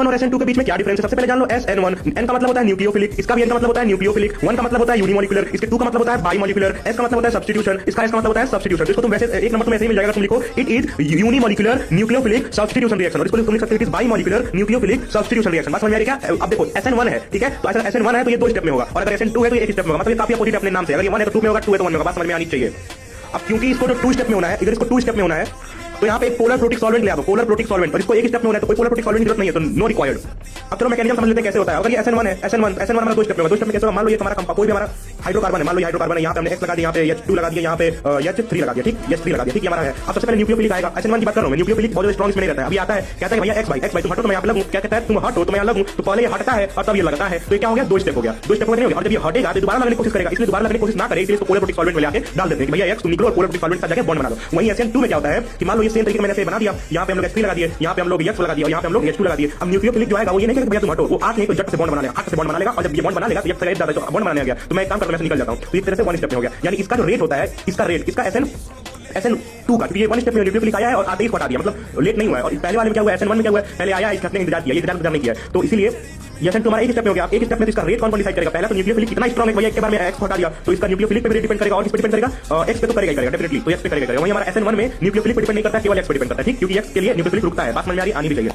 SN1 और SN2 के बीच में क्या डिफरेंस है? सबसे पहले जान लो SN1, N का मतलब होता है न्यूक्लियोफिलिक, इसका भी N का मतलब होता है न्यूक्लियोफिलिक, 1 का मतलब होता है यूनिमोलिकुलर, इसके 2 का मतलब होता है बाइमोलिकुलर, S का मतलब होता है सब्स्टिट्यूशन, इसका S का मतलब होता है सब्स्टिट्यूशन। इसको तुम वैसे एक नंबर तुम्हें ऐसे ही मिल जाएगा, तुम लिखो it is unimolecular nucleophilic substitution reaction, और इसको तुम लिख सकते हो it is bimolecular nucleophilic substitution reaction. बात समझ में आ रही है क्या? अब देखो SN1 है, ठीक है, तो ऐसा SN1 है तो ये 2 स्टेप में होगा, और अगर SN2 है तो ये 1 स्टेप में होगा। मतलब ये काफी अपोजिट अपने नाम से, अगर ये 1 है तो 2 में होगा, 2 है तो 1 में होगा। बात समझ में आनी चाहिए। अब क्योंकि इसको जो 2 स्टेप में होना है, इधर इसको 2 स्टेप में होना है, तो यहाँ पे एक पोलर प्रोटिक सॉल्वेंट ले आओ, पोलर प्रोटिक सॉल्वेंट, और इसको एक स्टेप में होना है तो कोई पोलर प्रोटिक सॉल्वेंट की जरूरत नहीं है, तो नो रिक्वायर्ड। अब चलो मैकेनिज्म समझ लेते हैं कैसे होता है। अगर ये SN1 है, SN1 हमारा 2 स्टेप में होगा, 2 स्टेप में कैसे होगा? मान लो ये हमारा कंपाउंड कोई भी हमारा हाइड्रोकार्बन है, मान लो ये हाइड्रोकार्बन है, यहाँ पे हमने X लगा दिया, यहाँ पे H2 लगा दिया, यहाँ पे H3 लगा दिया, ठीक, H3 लगा दिया, ठीक, ये हमारा है। अब सबसे पहले न्यूक्लियोफिलिक आएगा, SN1 की बात कर रहा हूं मैं, न्यूक्लियोफिलिक बहुत स्ट्रॉन्ग इसमें नहीं रहता है। अभी आता है, कहता है भैया X भाई तुम हटो तो मैं यहाँ लगूं, क्या कहता है तुम हटो तो मैं यहाँ लगूं, तो पहले ये हटता है और तब ये लगता है, तो ये क्या हो गया? 2 स्टेप हो गया, 2 स्टेप हो गया। और जब ये हटेगा तो दोबारा लगने की कोशिश करेगा, इसलिए दोबारा लगने की कोशिश ना करे, इसलिए इसको पोलर प्रोटिक सॉल्वेंट में लाके डाल देते हैं कि भैया X तुम निकलो और पोलर प्रोटिक सॉल्वेंट का जगह बॉन्ड बना दो। वहीं SN2 में क्या होता है कि मान लो ये सेम तरीके मैंने ऐसे बना दिया, यहाँ पे हम लोग H3 लगा दिए, यहाँ पे हम लोग X लगा दिया, यहाँ पे हम लोग H2 लगा दिए। अब न्यूक्लियोफिलिक जो आएगा वो ये नहीं कहेगा भैया तुम हटो, वो आके एक जट से बॉन्ड बना लेगा, हाथ से बॉन्ड बना लेगा, और जब ये बॉन्ड बना लेगा तो X से ज्यादा बॉन्ड बनाने गया तो मैं एक काम करता हूं, निकल जाता हूं। तो इस तरह से 1 स्टेप में हो गया। यानी इसका जो रेट होता है, इसका रेट, इसका SN2 का, ये 1 स्टेप में न्यूक्लियोफिलिक आया है और आते ही हटा दिया, मतलब लेट नहीं हुआ है। और पहले वाले में क्या हुआ, SN1 में क्या हुआ, पहले आया, इसने इंतजार किया, ये इंतजार नहीं किया, तो इसीलिए ये SN2 हमारा 1 स्टेप में हो गया। 1 स्टेप में इसका रेट कौन डिसाइड करेगा? पहला तो न्यूक्लियोफिलिक इतना स्ट्रांग है भैया, एक बार में X हटा दिया तो इसका न्यूक्लियोफिलिक पे भी डिपेंड करेगा, और किस पे डिपेंड करेगा? X पे तो करेगा डेफिनेटली, तो X पे करेगा। वहीं हमारा SN1 में न्यूक्लियोफिलिक पे डिपेंड नहीं करता, केवल X पे डिपेंड करता है, ठीक, क्योंकि X के लिए न्यूक्लियोफिलिक रुकता है। बात समझ में आ रही, आनी भी चाहिए।